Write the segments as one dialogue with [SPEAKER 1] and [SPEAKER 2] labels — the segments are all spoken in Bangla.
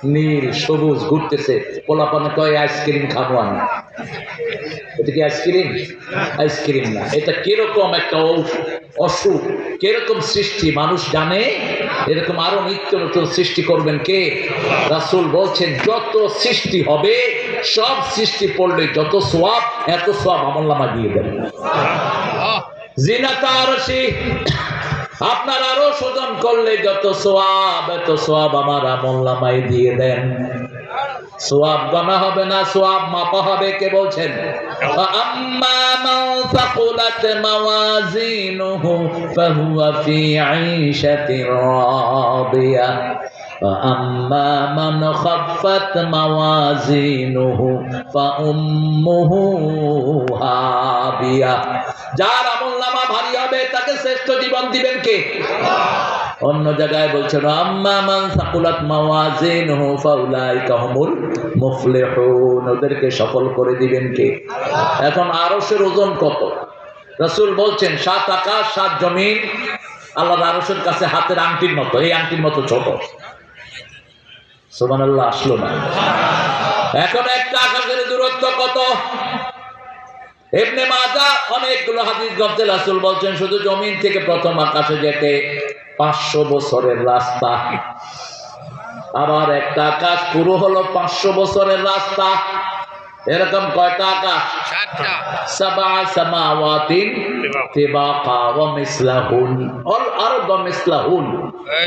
[SPEAKER 1] নীল সবুজ ঘুরতেছে, পোলাপানে কয় আইসক্রিম খাবো আমি। এটা কি আইসক্রিম? আইসক্রিম না, এটা কিরকম একটা অসুখ, কিরকম সৃষ্টি মানুষ জানে। এরকম আরো নিত্য নতুন সৃষ্টি করবেন কে? রাসূল বলছেন যত সৃষ্টি হবে সব সৃষ্টি পড়লে যত সওয়াব, এত সওয়াব আমলনামায় দিয়ে দেন। জিনাতা আরশি, আপনার আরো শোধন করলে যত সওয়াব, এত সওয়াব আমার আমলনামায় দিয়ে দেন। সওয়াব গণা হবে না, সওয়াব মাপা হবে। কে বলছেন? আম্মা মান সাকুলাত মাওয়াজিনুহু ফাহুয়া ফি আইশাতির রাদিয়া ওয়া আম্মা মান খাফফাত মাওয়াজিনুহু ফাউম্মুহু হাবিয়া। যার আমলনামা ভারী হবে তাকে শ্রেষ্ঠ জীবন দিবেন কে? অন্য জায়গায় বলছেন আম্মা মান সাকুলাত মাওয়াজিনুহু ফাউলাইকা হুমুল মুফলিহুন, ওদেরকে সফল করে দিবেন কে? এখন আরশের ওজন কত? রাসূল বলছেন 7 আকাশ 7 জমিন আল্লাহর আরশের কাছে হাতের আংটির মতো, এই আংটির মতো ছোট। সুবহানাল্লাহ আসলো না? এখন একটা আকাশের দূরত্ব কত? ইবনে মাজাহ অনেকগুলো হাদিস গ্রন্থে রাসূল বলছেন শুধু জমিন থেকে প্রথম আকাশে যেতে 500 বছরের রাস্তা। আবার একটা আকাশ পুরো হলো 500 বছরের রাস্তা। এরকম কয়টা আকাশ? 7টা। সাবা সামাওয়াতিন তিবাকা ওয়া মিসলাহুন আল আরদ মিসলাহুন।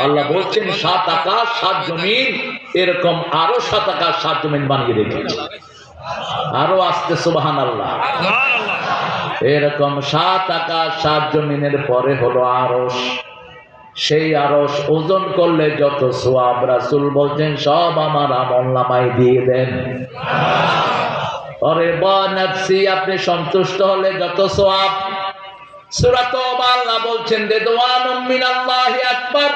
[SPEAKER 1] আল্লাহ বলছেন 7 আকাশ 7 জমিন, এরকম আরো 7 আকাশ 7 জমিন বানিয়ে রেখেছি। আরো আসতে সুবহানাল্লাহ। এরকম 7 আকাশ 7 জমিনের পরে হলো আরশ। সেই আরশ ওজন করলে যত সওয়াব, রাসূল বলছেন সব আমার আমলনামায় দিয়ে দেন। আরে বা নফসি, আপনি সন্তুষ্ট হলে যত সওয়াব। সূরা তাওবা আল্লাহ বলছেন রিদওয়ানুম মিনাল্লাহি আকবার।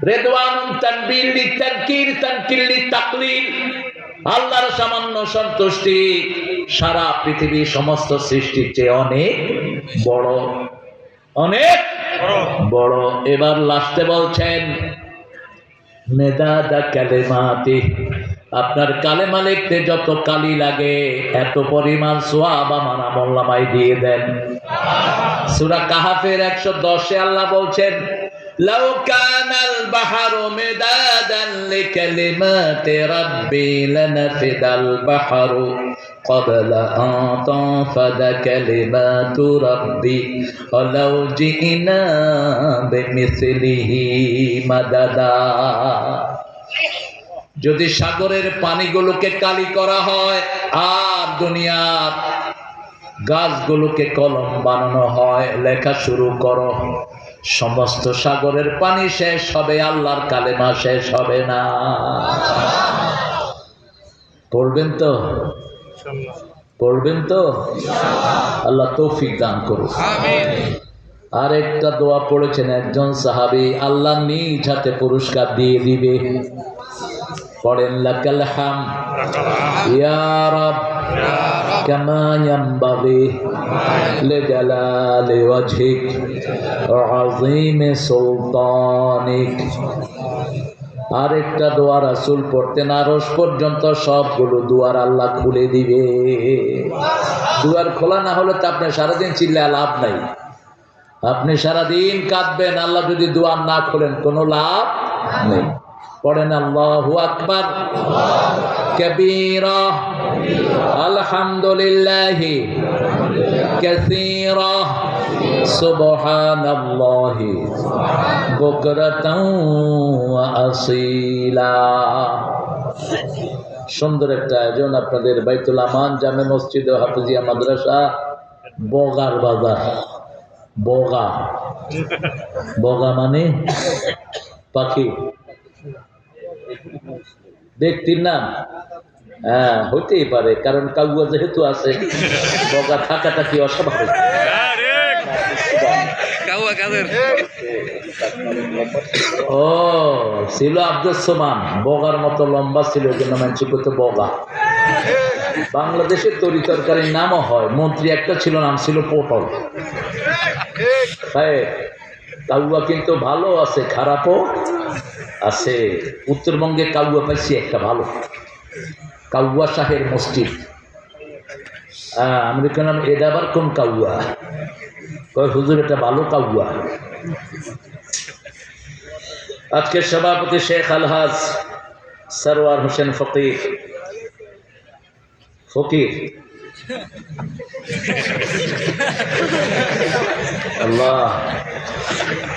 [SPEAKER 1] রিদওয়ানুন তানবিল লিতানকির, তানকিল লিতাকলিল। আল্লাহর সামান্য সন্তুষ্টি সারা পৃথিবীর সমস্ত সৃষ্টির চেয়ে অনেক বড়, অনেক বড়। এবার লাস্টে বলছেন মেদাদা কালিমাতি, আপনার কালেমা লিখতে যত কালি লাগে এত পরিমাণ সওয়াব আমার আমলনামায় দিয়ে দেন। সূরা কাহাফের 110 এ আল্লাহ বলছেন লাউ কানাল বাহরু মিদাদান লিকালিমাতি রাব্বি লানাফিদাল বাহরু ক্বাবলা আন তানফাদা কালিমাতু রাব্বি ওয়ালাউ জিনা বিমিসলিহি মাদাদা। যদি সাগরের পানিগুলোকে কালি করা হয় আর দুনিয়ার গাছগুলোকে কলম বানানো হয়, লেখা শুরু করো, সমস্ত সাগরের পানি শেষ হবে, আল্লাহর কালেমা শেষ হবে না। পড়বেন তো? পড়বেন তো? আল্লাহ তৌফিক দান করুন। আমিন। আর একটা দোয়া পড়েছেন একজন সাহাবী, আল্লাহ নিজ হাতে পুরস্কার দিয়ে দিবে। পড়েন লাকাল হাম ইয়া রাব কামা ইয়ানবাগি লিজালালি ওয়াজহিক ওয়া আযীমি সুলতানিক। আরেকটা দোয়া রাসূল পড়তেন, আরশ পর্যন্ত সবগুলো দুয়ার আল্লাহ খুলে দিবে। দুয়ার খোলা না হলে তো আপনি সারাদিন চিল্লায় লাভ নাই। আপনি সারাদিন কাঁদবেন, আল্লাহ যদি দুয়ার না খোলেন কোনো লাভ নেই। পড়েন আল্লাহু আকবার কাবীরা আলহামদুলিল্লাহি কাসীরা সুবহানাল্লাহি বুকরাতাও ওয়া আসীলা। সুন্দর একটা আয়োজন আপনাদের বাইতুল আমান জামে মসজিদ ও হাফিজিয়া মাদ্রাসা বগার বাজার। বগা, বগা মানে পাখি, দেখতির নাম? হ্যাঁ, হতেই পারে, কারণ কাউয়া যেহেতু আছে বগা থাকাটা কি অস্বাভাবিক? ও ছিল আব্দুস সোমান, বগার মতো লম্বা ছিল, ওই জন্য মানুষ করতো বগা। বাংলাদেশের তরি তরকারির নামও হয়, মন্ত্রী একটা ছিল, নাম ছিল পটল। কাউয়া কিন্তু ভালো আছে, খারাপও আছে উত্তরবঙ্গে কাউয়া পাইছি একটা ভালো, কাউয়া শাহের মসজিদ। আমি দেখলাম এটা আবার কোন কাউয়া? কয় হুজুর এটা ভালো কাউয়া। আজকের সভাপতি শেখ আলহাজ সরওয়ার হোসেন ফকির, ফকির আল্লাহ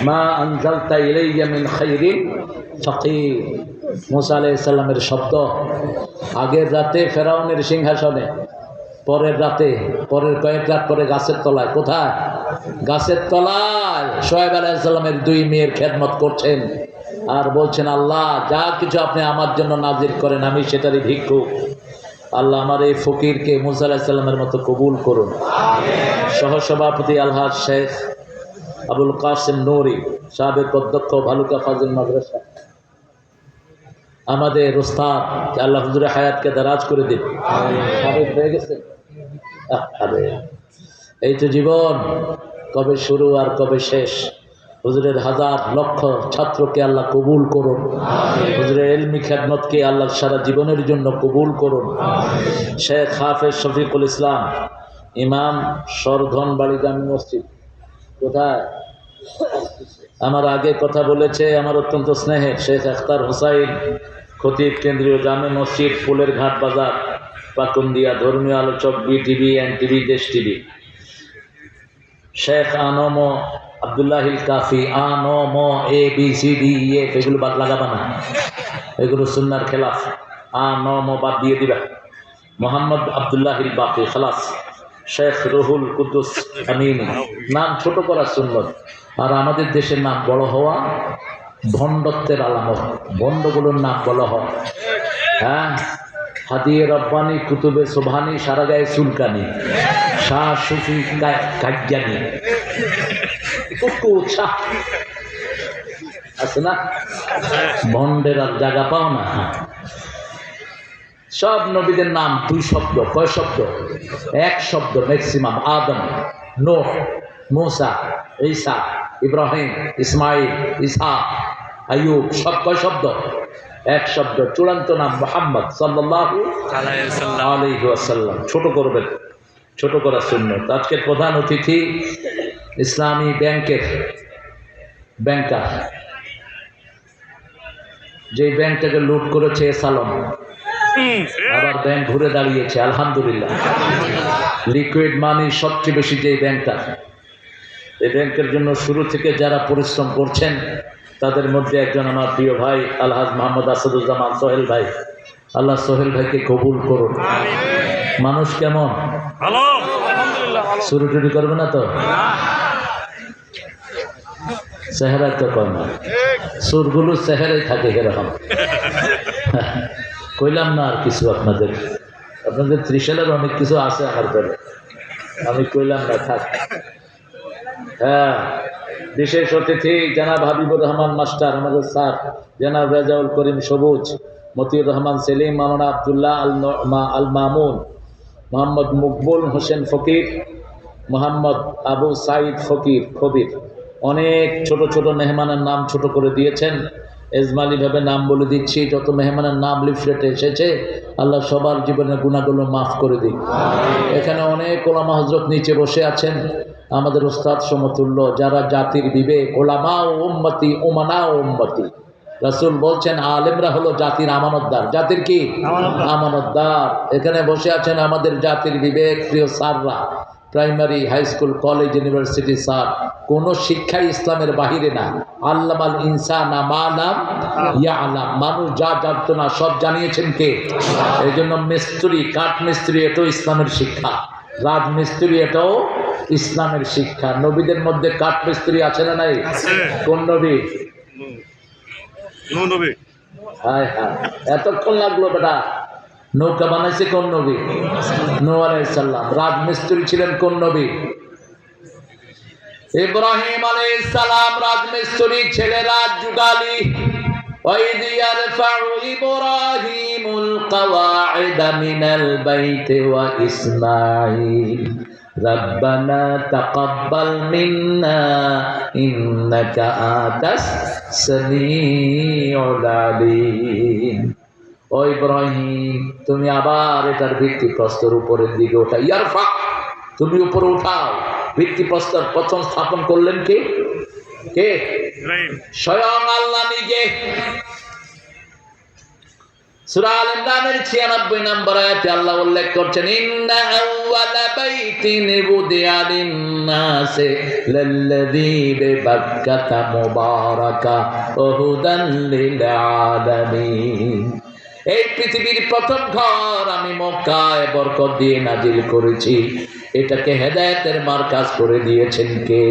[SPEAKER 1] মা আনজালতা ইলাইয়া মিন খাইরিন ফাকির। মুসা আলাইহিস সালামের শব্দ আগের রাতে ফেরাউনের সিংহাসনে, পরের রাতে, পরের কয়েক রাত পরে গাছের তলায়। কোথায়? গাছের তলায় শোয়েব আলাইহিস সালামের 2 মেয়ের খেদমত করছেন আর বলছেন আল্লাহ যা কিছু আপনি আমার জন্য নাজির করেন আমি সেটারই ভিক্ষুক। আল্লাহ আমার এই ফকিরকে মুসা আলাইহিস সালামের মতো কবুল করুন। সহসভাপতি আলহাজ শেখ আবুল কাসেম নুরি, সাবেক অধ্যক্ষ ভালুকা ফাজিল মাদ্রাসা, আমাদের ওস্তাদ, আল্লাহ হুজুরের হায়াতকে দারাজ করে দিন। সাবেক হয়ে গেছে। আরে এই তো জীবন, কবে শুরু আর কবে শেষ। হুজুরের হাজার লক্ষ ছাত্রকে আল্লাহ কবুল করুন। হুজুরের ইলমি খেদমতকে আল্লাহ সারা জীবনের জন্য কবুল করুন। শেখ হাফেজ শফিকুল ইসলাম, ইমাম, সরধনবাড়ি জামি মসজিদ। কোথায়? আমার আগে কথা বলেছে আমার অত্যন্ত স্নেহের শেখ আখতার হোসাইন, খতিব, কেন্দ্রীয় জামে মসজিদ, ফুলের ঘাট বাজার, পাকুন্দিয়া, ধর্মীয় আলোচক, বিটিভি, এনটিভি, দেশ টিভি। শেখ আনম আবদুল্লাহিল কাফি, আনম ABCD এগুলো বাদ লাগাবা না, এগুলো সুন্নার খেলাফ। আনম বাদ দিয়ে দিবা। মোহাম্মদ আবদুল্লাহিল বাকি খালাস। শেখ রুহুল কুদ্দুস আমিনী, নাম ছোট করা সুন্নত। আর আমাদের দেশের নাম বড় হওয়া ভণ্ডত্বের আলামত। ভণ্ডগুলোর নাম বড় হয়। হ্যাঁ, হাদিয়ে রব্বানি, কুতুবে সোভানি, সারা গায়ে চুলকানি, শাহ সুফি কাজ্ঞানী, আছে না? ভণ্ডের আর জায়গা পাও না। সব নবীদের নাম 2 শব্দ। কয় শব্দ? 1 শব্দ ম্যাক্সিমাম। আদম, নূহ, মূসা, ঈসা, ইব্রাহিম, ইসমাইল, ইসহাক, আইয়ুব, সব কয় শব্দ? 1 শব্দ। চূড়ান্ত নাম মুহাম্মদ সাল্লাল্লাহু আলাইহি ওয়াসাল্লাম। ছোট করবেন, ছোট করা সুন্নাত। আজকের প্রধান অতিথি ইসলামী ব্যাংকের ব্যাংকার, যে ব্যাংকটাকে লুট করেছে সালম, আবার ব্যাংক ঘুরে দাঁড়িয়েছে আলহামদুলিল্লাহ। লিকুইড মানি সবচেয়ে বেশি যে ব্যাংকটা, এই ব্যাংকের জন্য শুরু থেকে যারা পরিশ্রম করছেন তাদের মধ্যে একজন আমার প্রিয় ভাই আলহাজ মোহাম্মদ আসাদুজ্জামান সোহেল ভাই। আল্লাহ সোহেল ভাইকে কবুল করুন। মানুষ কেমন? শুরু টুরি করবে না তো? চেহারায় তো কয় না, সুরগুলো চেহারাই থাকে এরকম। কইলাম না আর কিছু আপনাদের ত্রিশালের অনেক কিছু আছে আমার ঘরে, আমি কইলাম না, থাক। হ্যাঁ, বিশেষ অতিথি জনাব হাবিবুর রহমান মাস্টার, আমাদের স্যার জনাব রেজাউল করিম সবুজ, মতিউর রহমান সেলিম, মাওলানা আবদুল্লাহ আল মামুন, মোহাম্মদ মকবুল হোসেন ফকির, মোহাম্মদ আবু সাইদ ফকির খবির। অনেক ছোট ছোট মেহমানের নাম ছোট করে দিয়েছেন। এজমালিভাবে নাম বলে দিচ্ছি, যত মেহমানের নাম লিফলেটে এসেছে আল্লাহ সবার জীবনের গুণাগুলো মাফ করে দিন। এখানে অনেক ওলামা হযরত নিচে বসে আছেন, আমাদের ওস্তাদ সমতুল্য, যারা জাতির বিবেক, ওলামা ও উম্মতি, উমানা ও উম্মতি। রাসূল বলছেন আলেমরা হলো জাতির আমানতদার। জাতির কি? আমানতদার। এখানে বসে আছেন আমাদের জাতির বিবেক, প্রিয় স্যাররা, primary, high school, college, university sir. কোন শিক্ষাই ইসলামের বাহিরে না। আল্লামাল ইনসানা মা লাম ইয়ালাম, মানুষ যা জানতো না সব জানিয়েছেন কে? এই জন্য মিস্ত্রি, কাঠ মিস্ত্রি, এটাও ইসলামের শিক্ষা। রাজমিস্ত্রি, এটাও ইসলামের শিক্ষা। নবীদের মধ্যে কাঠ মিস্ত্রি আছে না নাই? কোন নবী? হায় হায়, এতক্ষণ লাগলো বেটা। নৌকা বানাইছে কোন নবী? নূহ আলাইহিস সালাম। রাজমিস্ত্রি ছিলেন কোন নবী? ইব্রাহিম আলাইহিস সালাম রাজমিস্ত্রি, ছেলে রাজ যুগালি। وَإِذْ يَرْفَعُ إِبْرَاهِيمُ الْقَوَاعِدَ مِنَ الْبَيْتِ وَإِسْمَاعِيلُ রব্বানা তাকাব্বাল মিন্না ইন্নাকা আতাস সামিউল আলিম। ও ইব্রাহিম, তুমি আবার এটার ভিত্তিপ্রস্তর উপরের দিকে ওঠাও। ইয়ারফা, তুমি উপরে উঠাও। ভিত্তিপ্রস্তর প্রথম স্থাপন করলেন কে? কে? স্বয়ং আল্লাহ নিজে। সূরা আল ইমরানের ৯৬ নম্বর আয়াতে আল্লাহ উল্লেখ করছেন, ইন্না আউওয়ালা বাইতিন বুদিআ লিন-নাসি লাল্লাযী বিবাক্কাতা মুবারাকা ওয়া হুদান লিল আলামিন। এই পৃথিবীর প্রথম ঘর আমি মক্কায় বরকত দিয়ে নাজিল করেছি। এটাকে হেদায়েতের মার্কাজ করে দিয়েছেন কে?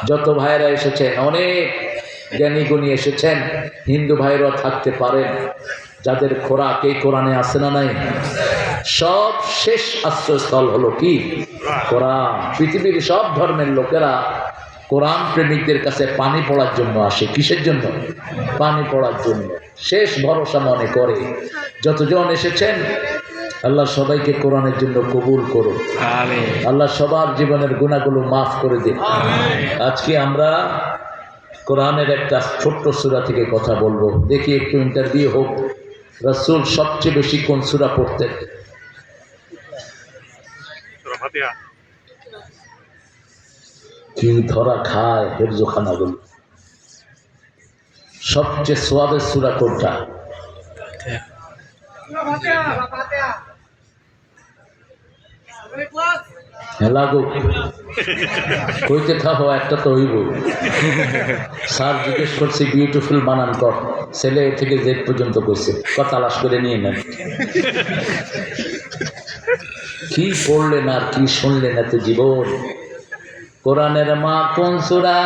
[SPEAKER 1] যত ভাইরা এসেছেন, অনেক জ্ঞানী গুণী এসেছেন, হিন্দু ভাইরাও থাকতে পারেন, যাদের খোরাক এই কোরআনে আছে না নাই? সব শেষ আশ্রয়স্থল হলো কি? কোরআন। পৃথিবীর সব ধর্মের লোকেরা কোরআন প্রেমিকদের কাছে পানি পড়ার জন্য আসে। কিসের জন্য? পানি পড়ার জন্য। শেষ ভরসা মনে করে। যতজন এসেছেন, আল্লাহ সবাইকে কোরআনের জন্য কবুল করুন। আল্লাহ সবার জীবনের গুনাহগুলো মাফ করে দিন। আজকে আমরা কোরআনের একটা ছোট্ট সূরা থেকে কথা বলবো। দেখি একটু ইন্টারভিউ হোক। রাসূল সবচেয়ে বেশি কোন সূরা পড়তেন? কি ধরা খায় হেফজোখানাগুলো। সবচেয়ে সোয়াবের সূরা কোনটা? লাগুক কইতে থাকো, একটা তো হইব। স্যার জিজ্ঞেস করছে বিউটিফুল বানান কর, ছেলে থেকে জেড পর্যন্ত করছে, তালাশ করে নিয়ে নেন। কি পড়লেন আর কি শুনলেন এত জীবন। কোরআনের মা কোন সূরা?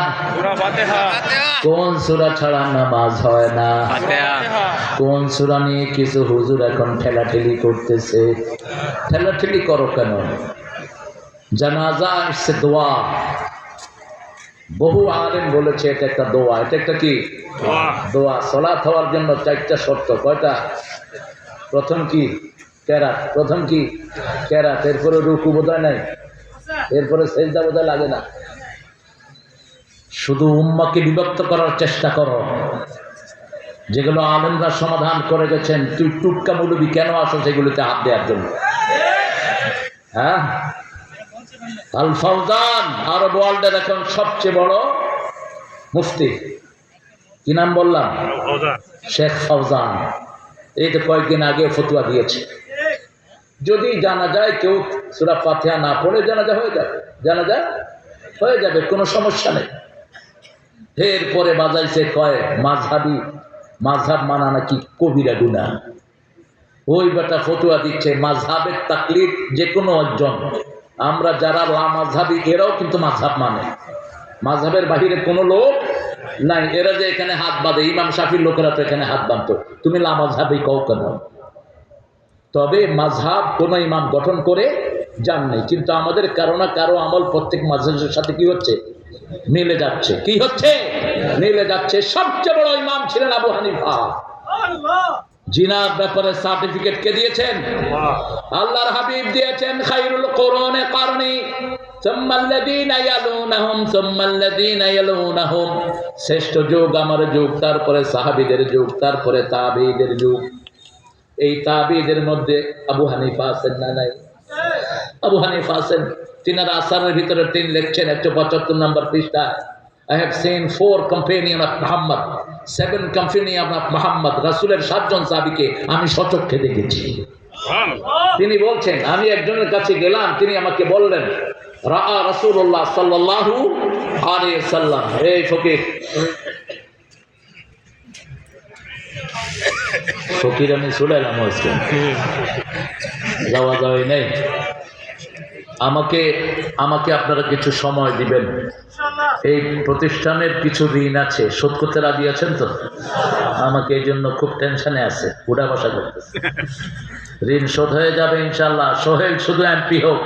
[SPEAKER 1] কোন সূরা ছাড়া নামাজ হয় না? কোন সূরা নিয়ে কিছু হুজুর এখন ঠেলাঠেলি করতেছে। ঠেলাঠেলি করো কেন? জানাজা ইটস এ দোয়া। বহু আলেম বলেছে এটা একটা দোয়া। এটা একটা কি? দোয়া। সালাত হওয়ার জন্য ৪টা শর্ত। কয়টা? প্রথম কি? কেরাত। প্রথম কি? কেরাত। এরপরে রুকু বোধহয় নাই, এরপরে সেজদা বোধহয় লাগে না। শুধু উম্মাকে বিভক্ত করার চেষ্টা করো, যেগুলো আলেমরা সমাধান করে গেছেন। তুই টুটকা মৌলবি কেন আসো সেগুলোতে হাত দেওয়ার জন্য? হ্যাঁ, আল ফাউজান আরব ওয়ার্ল্ডের এখন সবচেয়ে বড় মুফতি। কি নাম বললাম? শেখ ফাউজান। এই তো কয়েকদিন আগে ফতোয়া দিয়েছে, যদি জানা যায় কেউ সূরা ফাতিহা না পড়ে জানাজা হয়ে যাবে, জানাজা হয়ে যাবে, কোনো সমস্যা নেই। এরপরে বাজাইছে কয় মাযহাব মানা নাকি কবিরা গুনাহ। ওই বেটা ফতোয়া দিচ্ছে মাযহাবের তাকলিদ যে কোনো একজন। আমরা যারা লামাযহাবী এরাও কিন্তু মাযহাব মানে, মাযহাবের বাহিরে কোনো লোক নাই। এরা যে এখানে হাত বাঁধে, ইমাম শাফির লোকেরা তো এখানে হাত বাঁধতো, তুমি লামাযহাবী কও কেন? তবে মাযহাব কোন ইমাম গঠন করে যান নাই, কিন্তু আমাদের কারো না কারো আমল প্রত্যেক মাযহাবের সাথে কি হচ্ছে? মিলে যাচ্ছে। কি হচ্ছে? মিলে যাচ্ছে। সবচেয়ে বড় ইমাম ছিলেন আবু হানিফা। জিনার ব্যাপারে সার্টিফিকেট কে দিয়েছেন? আল্লাহর হাবিব দিয়েছেন। খায়রুল কুরুনি কারনি সুম্মাল্লাযীনা ইয়ালুনাহুম সুম্মাল্লাযীনা ইয়ালুনাহুম। শ্রেষ্ঠ যুগ আমার যুগ, তারপরে সাহাবীদের যুগ, তারপরে তাবেঈদের যুগ। এই তাবেঈদের মধ্যে আবু হানিফা আছেন না নাই? আবু হানিফা আছেন। তিনারা আসারের ভিতরে ৩ লিখছেন ১৭৫ নম্বর পৃষ্ঠা। I have seen 4 companion of Muhammad, 7 companion of Muhammad। রাসূলের ৭ জন সাহাবীকে আমি সচক্ষে দেখেছি। তিনি বলছেন, আমি একজনের কাছে গেলাম, তিনি আমাকে বললেন রাআ রাসূলুল্লাহ সাল্লাল্লাহু আলাইহি ওয়াসাল্লাম। এই ফকির, ফকির আমি শুনাইলাম আজকে, যাওয়া যাওয়াই নেই। আমাকে আপনারা কিছু সময় দিবেন। এই প্রতিষ্ঠানের কিছু ঋণ আছে, শোধ করতে রাজি আছেন তো? আমাকে এই জন্য খুব টেনশনে আছে, উঠা বসা করতেছে। ঋণ শোধ হয়ে যাবে ইনশাল্লাহ। সোহেল শুধু এমপি হোক,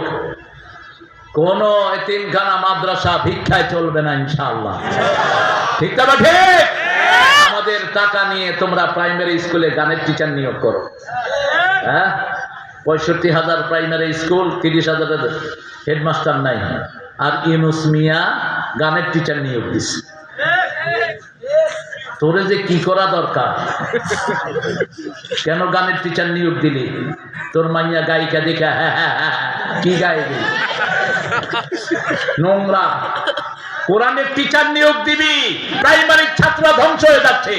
[SPEAKER 1] কোন এতিমখানা মাদ্রাসা ভিক্ষায় চলবে না ইনশাআল্লাহ। ঠিক না? ঠিক। আমাদের টাকা নিয়ে তোমরা প্রাইমারি স্কুলে গানের টিচার নিয়োগ করো। হ্যাঁ, 65,000 প্রাইমারি স্কুল, 30,000 হেডমাস্টার নাই। আর ইউনুস মিয়া গানের টিচার নিয়োগ দিচ্ছে। তোরে যে কি করা দরকার, কেন গানের টিচার নিয়োগ দিলি? তোর মাইয়া গায়িকা দেখা হ্যাঁ হ্যাঁ হ্যাঁ কি গাইবি? নোংরা। কোরআনের টিচার নিয়োগ দিবি, প্রাইমারির ছাত্র ধ্বংস হয়ে যাচ্ছে।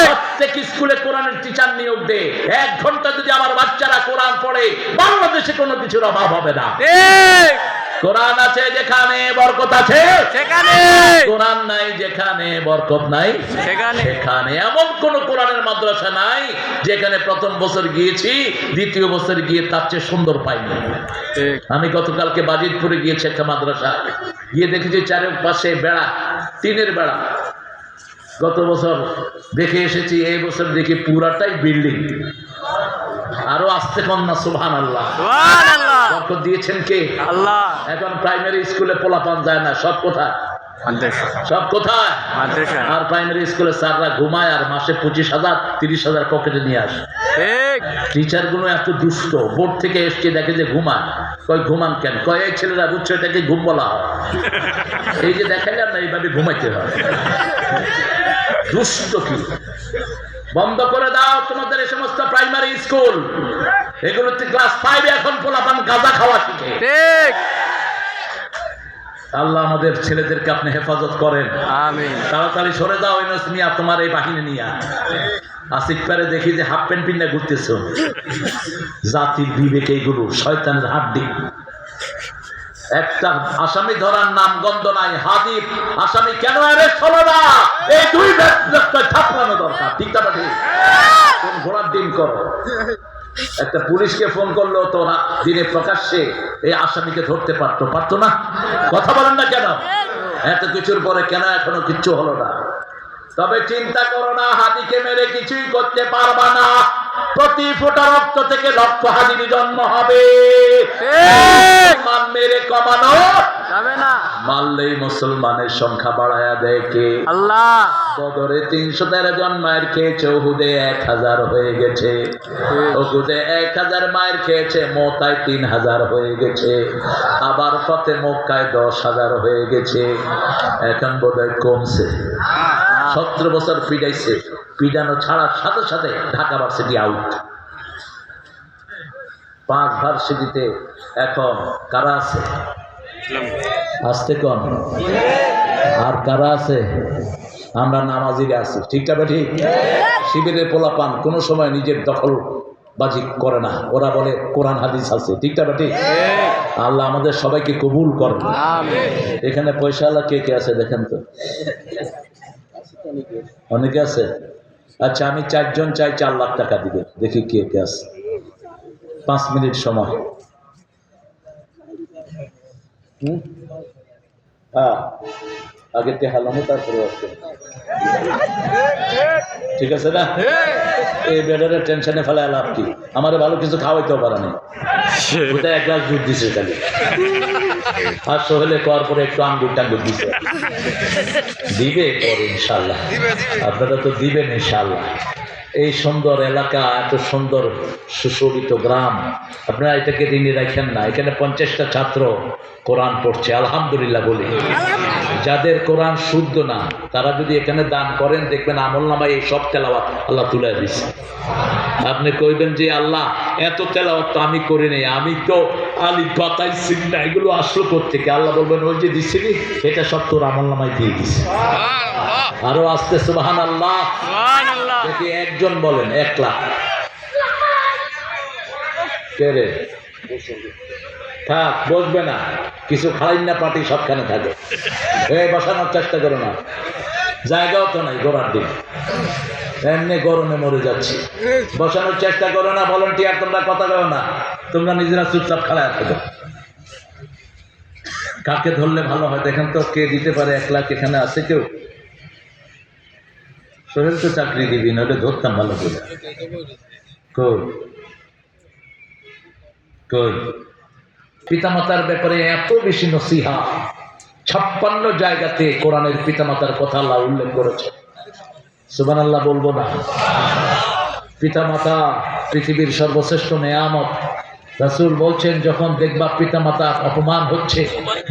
[SPEAKER 1] প্রত্যেক স্কুলে কোরআনের টিচার নিয়োগ দে। 1 ঘন্টা যদি আমার বাচ্চারা কোরআন পড়ে, বাংলাদেশে কোনো কিছুর অভাব হবে না। কোরআন আছে যেখানে বরকত আছে সেখানে, কোরআন নাই যেখানে বরকত নাই সেখানে। এমন কোন কোরআনের মাদ্রাসা নাই যেখানে প্রথম বছর গিয়েছি, দ্বিতীয় বছর গিয়ে তার চেয়ে সুন্দর পাইনি। আমি গতকালকে বাজিতপুরে গিয়েছি একটা মাদ্রাসা, গিয়ে দেখেছি চারপাশে বেড়া, টিনের বেড়া। গত বছর দেখে এসেছি, এই বছর দেখি পুরাটাই বিল্ডিং। আরো আসতে কন্যা সুবহানাল্লাহ, বরকত দিয়েছেন কে? আল্লাহ। এখন প্রাইমারি স্কুলে পোলাপান যায় না, সব কোথায়? সব কোথায়? আর প্রাইমারি স্কুলে স্যাররা ঘুমায়, আর মাসে 25,000 30,000 পকেটে নিয়ে আসে। টিচার গুলো এত দুষ্ট, বোর্ড থেকে এসছে দেখে যে ঘুমায়। কয় ঘুমান কেন? কয় এই ছেলেরা বুঝছো এটাকে ঘুম বলা হয়। এই যে দেখাইলাম না, এইভাবে ঘুমাইতে হয়। দুষ্ট কি বন্ধ করে দাও তোমাদের এই সমস্ত প্রাইমারি স্কুল। এগুলোতে ক্লাস 5 এখন পোলাপান গাঁজা খাওয়া শিখে। ঠিক। আল্লাহ আমাদের ছেলেদেরকে আপনি হেফাজত করেন, আমিন। তাড়াতাড়ি সরে যাও ইউনুস মিয়া, তোমার এই বাহিনী নিয়ে। আসিফ পারে দেখি যে হাফ প্যান্ট পিন্না ঘুরতেছ। জাতির বিবেক এইগুলো, শয়তানের হাড্ডি। একটা আসামি ধরার নাম গন্ধ নাই। হাদির আসামি কেন অ্যারেস্ট হলো না? এই 2 ব্যক্তি থাপড়ানো দরকার। ঠিক না? ঠিক। কোন ঘোড়ার ডিম করো। একটা পুলিশকে ফোন করলো তো দিনে প্রকাশ্যে এই আসামিকে ধরতে পারতো না? কথা বলেন না কেন? এত কিছুর পরে কেন এখনো কিচ্ছু হলো না? তবে চিন্তা করো না, হাদিকে মেরে কিছুই করতে পারবা না। প্রতি ফোঁটা রক্ত থেকে লক্ষ হাদির জন্ম হবে। মেরে কমানো যাবে না, মারলেই মুসলমানের সংখ্যা বাড়ায়া দেয় কে? আল্লাহ। বদরে 313 জন মায়ের খেয়েছে, উহুদে 1000 হয়ে গেছে। উহুদে 1000 মায়ের খেয়েছে, মোতায় 3000 হয়ে গেছে। আবার ফতে মক্কায় 10,000 হয়ে গেছে। এখন বোধহয় কমছে। 17 বছর পিটাইছে, পিটানো ছাড়ার সাথে সাথে ঢাকা ভার্সিটি আউট। 5 ভার্সিটিতে এখন কারা আছে? আসতে কম। আর কারা আছে? আমরা নামাজিরা আছি। ঠিক না? ঠিক। শিবিরের পোলাপান কোনো সময় নিজের দখল বাজি করে না, ওরা বলে কোরআন হাদিস আছে। ঠিক না? ঠিক। আল্লাহ আমাদের সবাইকে কবুল করেন। এখানে পয়সাওয়ালা কে কে আছে দেখেন তো? অনেকে আছে। আচ্ছা, আমি 4 জন চাই 4 লাখ টাকা দিবে। দেখি কে কে আছে। 5 মিনিট সময়। হ্যাঁ, আগে টেহালামো তারপরে আসবে। ঠিক আছে না? এই বেডারের টেনশনে ফেলায় লাভ কি? আমার ভালো কিছু খাওয়াইতেও পারে না। ওটা 1 গ্লাস দুধ দিছে খালি। আর সোহেলে করার পরে একটু আঙ্গুর টাঙ্গুর দিছে। দিবে পরে ইনশাল্লাহ, আপনারা তো দিবেন ইনশাল্লাহ। এই সুন্দর এলাকা, এত সুন্দর সুশোভিত গ্রাম, আপনারা এটাকে ঋণী রাখেন না। এখানে 50টা ছাত্র কোরআন পড়ছে, আলহামদুলিল্লাহ বলি। যাদের কোরআন শুদ্ধ না, তারা যদি এখানে দান করেন, দেখবেন আমলনামায় এই সব তেলাওয়াত আল্লাহ তুলে দিচ্ছে। আপনি কইবেন যে আল্লাহ এত তেলাওয়াত তো আমি করি নাই, আমি তো আলিফ বা তাই চিনি না, এগুলো আসলো কোত্থেকে? আল্লাহ বলবেন ওই যে দিচ্ছিলি, এটা সব তোর আমলনামায় দিয়ে দিচ্ছে। আরো আসতে সুবহানাল্লাহ। দেখি একজন বলেন 1 লাখ। কে রে? থাক, বসবে না। কিছু খাইন না, পার্টি সবখানে থাকে। বসানোর চেষ্টা করো না, জায়গাও তো নাই। গোড়ার দিন এমনি গরমে মরে যাচ্ছি। বসানোর চেষ্টা করো না। ভলান্টিয়ার তোমরা কথা বলো না, তোমরা নিজেরা চুপচাপ খেলায় থাকো। কাকে ধরলে ভালো হয় দেখেন তো, কে দিতে পারে 1 লাখ? এখানে আছে কেউ? সোহেল তো চাকরি দিবি, নইলে ধরতাম ভালো করে। কই কই? পিতামাতার ব্যাপারে এত বেশি নসিহা। 56 জায়গাতে কোরআনের পিতামাতার কথা আল্লাহ উল্লেখ করেছে। সুবহানাল্লাহ বলবো না? পিতামাতা পৃথিবীর সর্বশ্রেষ্ঠ নেয়ামত। রাসূল বলছেন যখন দেখবা পিতামাতা অপমান হচ্ছে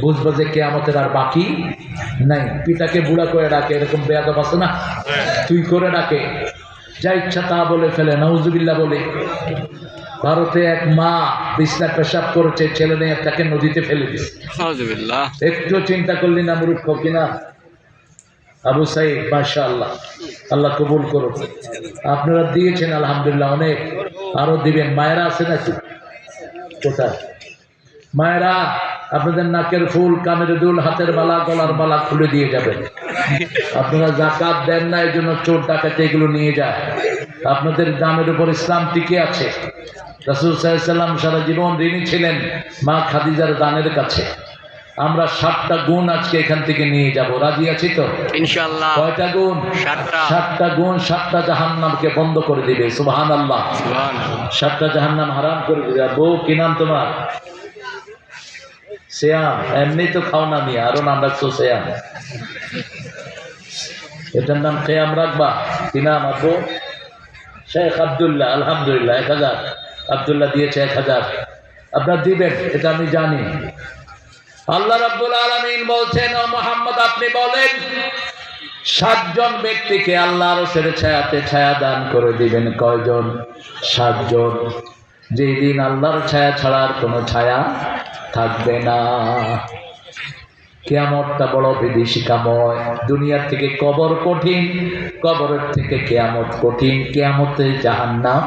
[SPEAKER 1] বুঝবো যে কিয়ামতের আর বাকি নাই। পিতাকে বুড়া করে ডাকে, এরকম বেয়াদব আছে না, তুই করে ডাকে, যা ইচ্ছা তা বলে ফেলে, নাউজুবিল্লাহ বলে। ভারতে এক মা বিছনা পেশাব করেছে, ছেলে নিয়ে তাকে নদীতে ফেলে দিচ্ছে। একটু চিন্তা করলি না মূর্খ কিনা? আবু সাইদ মাশাআল্লাহ, আল্লাহ কবুল করুন। আপনারা দিয়েছেন আলহামদুলিল্লাহ, অনেক আরো দিবেন। মায়েরা আছে নাকি? কোথায় মায়েরা? আপনাদের নাকের ফুল, কানের দুল, হাতের বালা, গলার বালা খুলে দিয়ে যাবেন। আপনারা যাকাত দেন না, এই জন্য চোর ডাকাতে এগুলো নিয়ে যায়। আপনাদের দামের উপর ইসলাম টিকে আছে। রাসূল সাল্লাল্লাহু আলাইহি ওয়াসাল্লাম সারা জীবন ঋণী ছিলেন মা খাদিজার দানের কাছে। আমরা 7টা গুণ আজকে এখান থেকে নিয়ে যাব, রাজি আছি তো ইনশাআল্লাহ? কয়টা গুণ? 7টা গুণ 7টা জাহান্নামকে বন্ধ করে দিবে। সুবহানাল্লাহ, 7টা জাহান্নাম হারাম করে দিবে। আর বউ কি নাম তোমার? শ্যাম। এমনি তো খাও না নিয়ে, আরো নাম রাখছো শ্যাম। এটার নাম কেয়াম রাখবা। কি নাম আপু? শেখ আব্দুল্লাহ। আলহামদুলিল্লাহ, 1000 আব্দুল্লাহ দিয়েছে 1000। আপনার দিবেন, এটা আমি জানি। আল্লাহ রাব্বুল আলামিন বলছেন, ও মুহাম্মদ আপনি বলেন 7 জন ব্যক্তিকে আল্লাহ আরশের ছায়াতে ছায়া দান করে দিবেন। কয়জন? 7 জন। যেই দিন আল্লাহর ছায়া ছাড়া আর কোনো ছায়া থাকবে না। কিয়ামতটা বড় বিভীষিকাময়। দুনিয়ার থেকে কবর কঠিন, কবরের থেকে কিয়ামত কঠিন, কিয়ামতে জাহান্নাম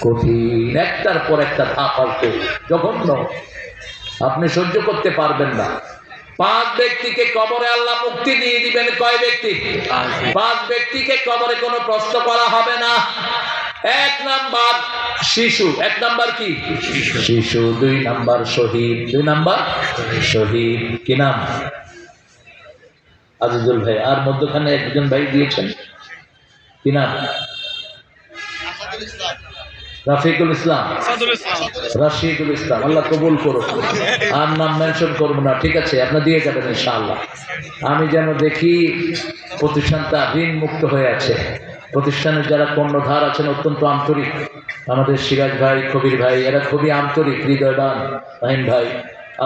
[SPEAKER 1] কঠিন। একটার পর একটা ধাপ আসবে, জঘন্য, আপনি সহ্য করতে পারবেন না। 5 ব্যক্তিকে কবরে আল্লাহ মুক্তি দিয়ে দিবেন। কয় ব্যক্তি? 5 ব্যক্তিকে কবরে কোনো প্রশ্ন করা হবে না। 1 নাম্বার শিশু। 1 নাম্বার কি? শিশু। 2 নাম্বার শহীদ। 2 নাম্বার শহীদ। কি নাম? আজিজুল ভাই। আর মধ্যখানে একজন ভাই দিয়েছেন, কি নাম? রাফিকুল ইসলাম, রাশিদুল ইসলাম। আল্লাহ কবুল করুন। আর নাম মেনশন করবো না, ঠিক আছে? আপনার দিয়ে যাবেন ইনশাআল্লাহ। আমি যেন দেখি প্রতিষ্ঠানটা ঋণ মুক্ত হয়ে আছে। প্রতিষ্ঠানের যারা কর্ণধার আছেন অত্যন্ত আন্তরিক, আমাদের সিরাজ ভাই, কবির ভাই, এরা খুবই আন্তরিক, হৃদয়বান। রাহিম ভাই,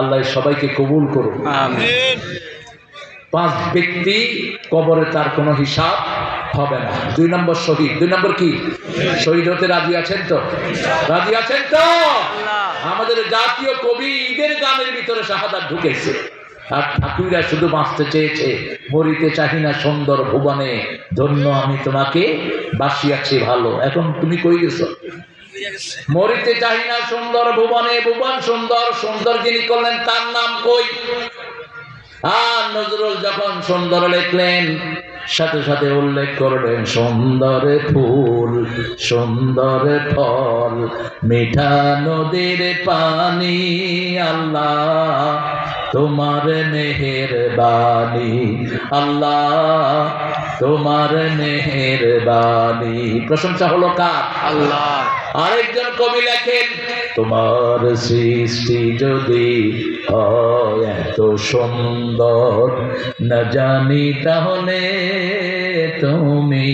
[SPEAKER 1] আল্লাহ সবাইকে কবুল করুন। আমিন। 5 ব্যক্তি কবরে তার কোনো হিসাব হবে না। 2 নম্বর শহীদ। 2 নম্বর কি? শহীদ হতে রাজি আছেন তো? রাজি আছেন তো? আমাদের জাতীয় কবি ঈদের গানের ভিতরে শাহাদাত ঢুকেছে। আর ঠাকুররা শুধু বাঁচতে চেয়েছে, মরিতে চাহি না সুন্দর ভুবনে, ধন্য আমি তোমাকে বাসিয়াছি ভালো। এখন তুমি কই গেছো? মরিতে চাহি না সুন্দর ভুবনে, ভুবন সুন্দর, সুন্দর যিনি করলেন তার নাম কই? আর নজরুল যখন সুন্দর লিখলেন, সাথে সাথে উল্লেখ করলেন সুন্দর ফুল, সুন্দর ফল, মিঠা নদীর পানি, আল্লাহ তোমার মেহেরবানি, আল্লাহ তোমার মেহেরবানি। প্রশংসা হলো কার? আল্লাহ। আরেকজন কবি লেখেন, তোমার সৃষ্টি যদি হয় এত সুন্দর, না জানি তাহলে তুমি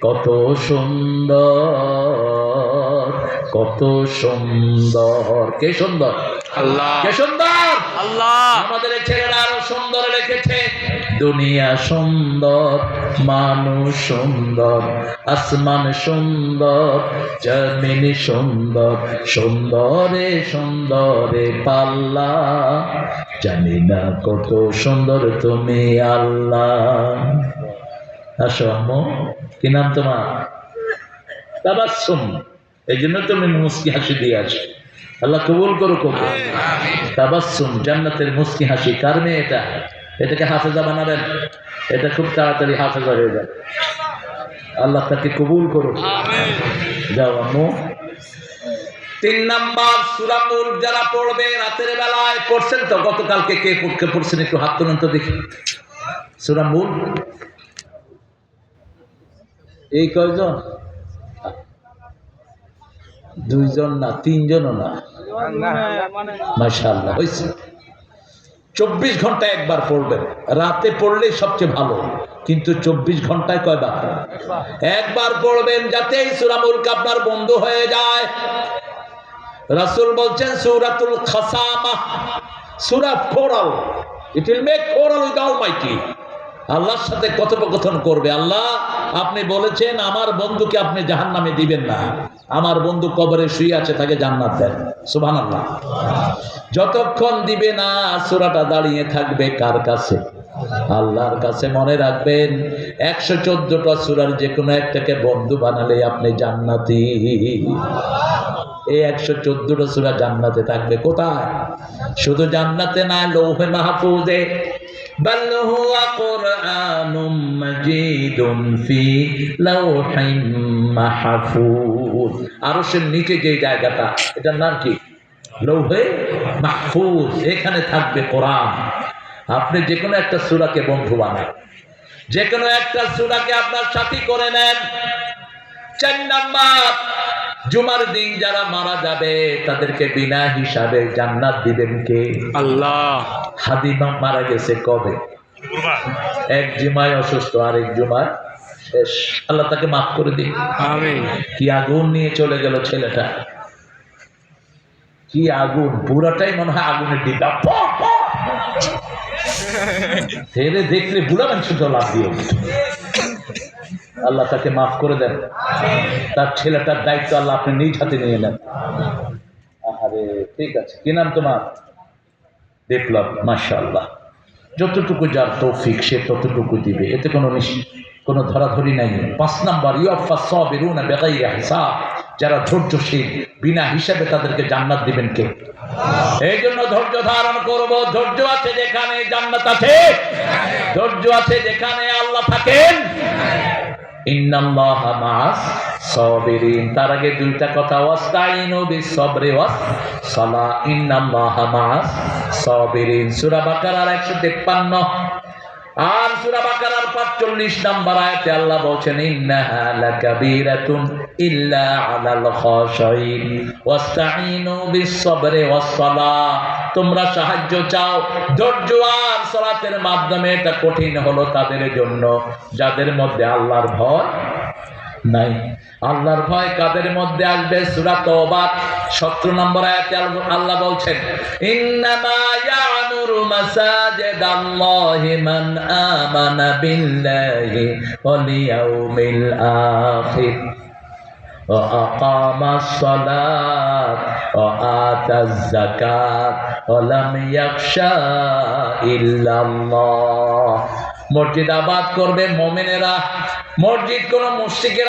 [SPEAKER 1] কত সুন্দর, কত সুন্দর। কে সুন্দর? আল্লাহ। কে সুন্দর? আল্লাহ। আমাদের ছেলেরা আরো সুন্দর লিখেছে, দুনিয়া সুন্দর, মানুষ সুন্দর, আসমান সুন্দর, জমিন সুন্দর, সুন্দরে সুন্দরে পাল্লা, জানি না কত সুন্দর তুমি আল্লাহ। আসো আম্মু, কি নাম তোমার? তাবাসসুম। এই জন্য তুমি মুস্কি হাসি দিয়ে আছো। আল্লাহ কবুল করুক। তাবাসসুম, জান্নাতের মুস্কি হাসি। কার মেয়ে এটা? এটাকে হাফেজা বানাবেন, এটা খুব তাড়াতাড়ি হাফেজা হয়ে যাবে। আল্লাহ তাকে কবুল করুক। যাও আম্মু। 3 নাম্বার সূরা মুলক যারা পড়বে রাতের বেলায়, পড়ছেন তো? গতকালকে কে পড়ছেন একটু হাত তুলুন তো দেখি। সূরা মুলক এই কয়জন? 2 জন না, 3 জনও না। মাশাআল্লাহ, হয়েছে। 24 ঘন্টা একবার পড়বেন, রাতে পড়লেই সবচেয়ে ভালো। কিন্তু 24 ঘন্টায় কয়বার? একবার পড়বেন, যাতে এই সূরা মুলক আপনার বন্ধু হয়ে যায়। রাসূল বলছেন সূরাতুল খাসামা, সূরা কোরাল, it will make quarrel with almighty. আল্লাহর সাথে কথোপকথন করবে। আল্লাহ, আপনি বলেছেন আমার বন্ধুকে আপনি জাহান্নামে দিবেন না, আমার বন্ধু কবরে শুয়ে আছে, তাকে জান্নাত দেন। সুবহানাল্লাহ। যতক্ষণ দিবে না সূরাটা দাঁড়িয়ে থাকবে কার কাছে? আল্লাহর কাছে। মনে রাখবেন, 114টা সূরার যে কোনো একটাকে বন্ধু বানালে আপনি জান্নাতি। এই 114টা সূরা জান্নাতে থাকবে। কোথায়? শুধু জান্নাতে না, লৌহে মাহফুজে। বাল হুয়া কুরআনুম মাজিদুন ফি লাওহিম মাহফুজ। আরশের নিচে যে জায়গাটা, এটার নাম কি? লৌহে মাহফুজ। এখানে থাকবে কোরআন। আপনি যে কোনো একটা সূরাকে বন্ধু বানান, যে কোনো একটা সূরাকে আপনার সাথী করে নেন। 4 নাম্বার, জুমার দিন যারা মারা যাবে তাদেরকে বিনা হিসাবে জান্নাত দিবেন কে? আল্লাহ। হাদিমা মারা গেছে কবে? এক জুমায় অসুস্থ, আরেক জুমায় শেষ। আল্লাহ তাকে মাফ করে দিন। আমিন। কি আগুন নিয়ে চলে গেল ছেলেটা, কি আগুন! পুরাটাই মনে হয় আগুনের ডিব্বা। ছেড়ে দেখলে বুড়া মানুষ লাভ দিয়ে। আল্লাহ তাকে মাফ করে দেন। তার ছেলেটার দায়িত্ব আল্লাহ আপনি নিজ হাতে নিয়ে নেন। আরে ঠিক আছে, কি নাম তোমার? বিপ্লব। মাশাআল্লাহ। যতটুকু যার তৌফিক সে ততটুকু দিবে, এতে কোনো ধরাধরি নাই। 5 নাম্বার, ইউফাস সাবিরুনা বিগাইরি হিসাব। যারা ধৈর্যশীল, বিনা হিসাবে তাদেরকে জান্নাত দিবেন কে? এই জন্য ধৈর্য ধারণ করব। ধৈর্য আছে যেখানে জান্নাত আছে, ধৈর্য আছে যেখানে আল্লাহ থাকেন। ইন্নাল্লাহা মা'আস সাবিরিন। তার আগে দুইটা কথা, ওয়াস্তাইনু বিস-সাবরি ওয়াস-সালাহ। ইন্নাল্লাহা মা'আস সাবিরিন। সূরা বাকারার 153 আর সূরা বাকারার 45 নম্বর আয়াতে আল্লাহ বলেন, ইন্নাহা লাকাবীরাতুন ইল্লা আলাল খাশিঈন ওয়াস্তাইনু বিস-সাবরি ওয়াস-সালাহ। তোমরা সাহায্য চাও ধৈর্য আর সালাতের মাধ্যমে। এটা কঠিন হলো তাদের জন্য যাদের মধ্যে আল্লাহর ভয় নাই। আল্লাহর ভয় কাদের মধ্যে আসবে? সূরা তাওবা 17 নম্বর আয়াতে আল্লাহ বলছেন, ইন্নামা ইয়া'মুরু মাসাজিদাল্লাহি মান আমানা বিল্লাহি ওয়াল ইয়াউমিল আখির ওয়া আকামাস সালাত ওয়া আতাজ যাকাত ওয়া লাম ইয়াখশা ইল্লাল্লাহ। মসজিদ আবাদ করবে মুমিনেরা, মসজিদ কোন মুশরিকের